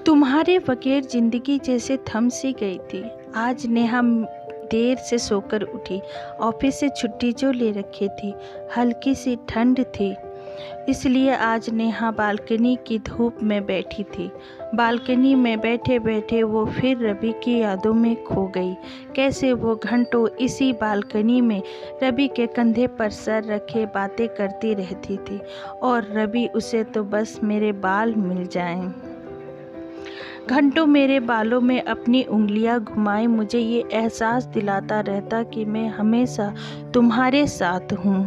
तुम्हारे बगैर जिंदगी जैसे थम सी गई थी। आज नेहा देर से सोकर उठी। ऑफिस से छुट्टी जो ले रखी थी, हल्की सी ठंड थी, इसलिए आज नेहा बालकनी की धूप में बैठी थी। बालकनी में बैठे बैठे वो फिर रवि की यादों में खो गई। कैसे वो घंटों इसी बालकनी में रवि के कंधे पर सर रखे बातें करती रहती थी, और रवि उसे तो बस मेरे बाल मिल जाएं। घंटों मेरे बालों में अपनी उंगलियां घुमाए मुझे ये एहसास दिलाता रहता कि मैं हमेशा तुम्हारे साथ हूँ।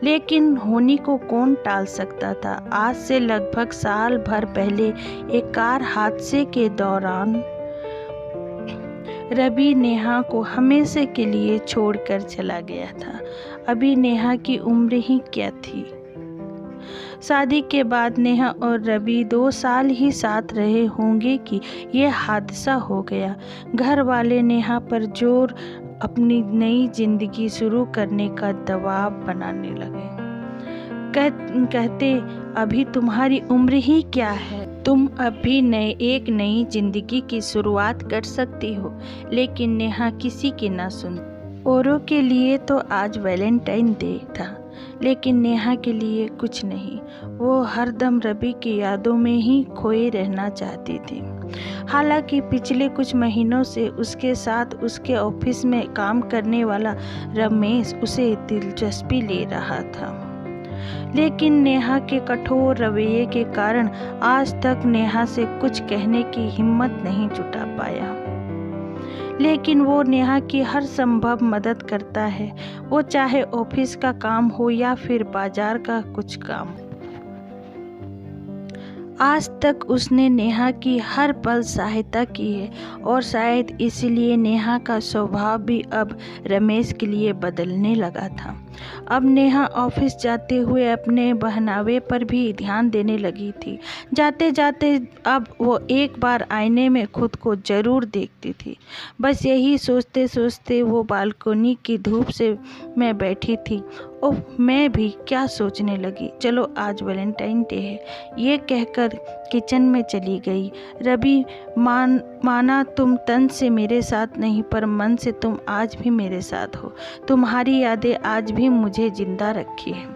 लेकिन होनी को कौन टाल सकता था। आज से लगभग साल भर पहले एक कार हादसे के दौरान रवि नेहा को हमेशा के लिए छोड़कर चला गया था। अभी नेहा की उम्र ही क्या थी। शादी के बाद नेहा और रवि 2 साल ही साथ रहे होंगे कि यह हादसा हो गया। घर वाले नेहा पर जोर अपनी नई जिंदगी शुरू करने का दबाव बनाने लगे। कहते अभी तुम्हारी उम्र ही क्या है, तुम अभी एक नई जिंदगी की शुरुआत कर सकती हो। लेकिन नेहा किसी की ना सुन। औरों के लिए तो आज वैलेंटाइन डे था, लेकिन नेहा के लिए कुछ नहीं। वो हरदम रवि की यादों में ही खोए रहना चाहती थी। हालांकि पिछले कुछ महीनों से उसके साथ उसके ऑफिस में काम करने वाला रमेश उसे दिलचस्पी ले रहा था, लेकिन नेहा के कठोर रवैये के कारण आज तक नेहा से कुछ कहने की हिम्मत नहीं जुटा पाया। लेकिन वो नेहा की हर संभव मदद करता है, वो चाहे ऑफिस का काम हो या फिर बाजार का कुछ काम। आज तक उसने नेहा की हर पल सहायता की है, और शायद इसलिए नेहा का स्वभाव भी अब रमेश के लिए बदलने लगा था। अब नेहा ऑफिस जाते हुए अपने पहनावे पर भी ध्यान देने लगी थी। जाते जाते अब वो एक बार आईने में खुद को जरूर देखती थी। बस यही सोचते सोचते वो बालकनी की धूप से मैं बैठी थी। ओह, मैं भी क्या सोचने लगी, चलो आज वैलेंटाइन डे है, ये कहकर किचन में चली गई। रवि माना तुम तन से मेरे साथ नहीं, पर मन से तुम आज भी मेरे साथ हो। तुम्हारी यादें आज भी मुझे जिंदा रखी है।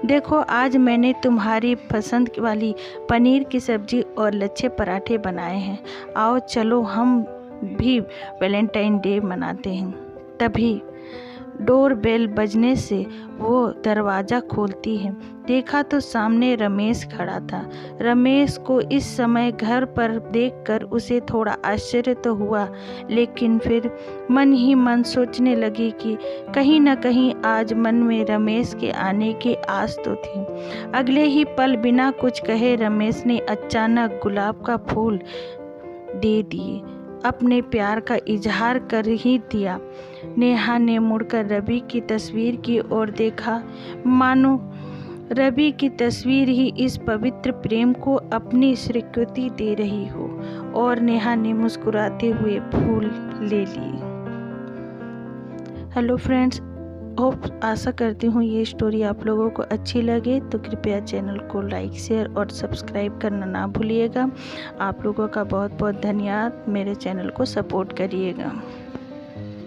देखो, आज मैंने तुम्हारी पसंद वाली पनीर की सब्जी और लच्छे पराठे बनाए हैं। आओ चलो हम भी वैलेंटाइन डे मनाते हैं। तभी डोर बेल बजने से वो दरवाज़ा खोलती है। देखा तो सामने रमेश खड़ा था। रमेश को इस समय घर पर देखकर उसे थोड़ा आश्चर्य तो हुआ, लेकिन फिर मन ही मन सोचने लगी कि कहीं न कहीं आज मन में रमेश के आने की आस तो थी। अगले ही पल बिना कुछ कहे रमेश ने अचानक गुलाब का फूल दे दिए। अपने प्यार का इजहार कर ही दिया। नेहा ने मुड़कर रवि की तस्वीर की ओर देखा, मानो रवि की तस्वीर ही इस पवित्र प्रेम को अपनी स्वीकृति दे रही हो, और नेहा ने मुस्कुराते हुए फूल ले लिए। हेलो फ्रेंड्स, आशा करती हूँ ये स्टोरी आप लोगों को अच्छी लगे, तो कृपया चैनल को लाइक, शेयर और सब्सक्राइब करना ना भूलिएगा। आप लोगों का बहुत बहुत धन्यवाद। मेरे चैनल को सपोर्ट करिएगा।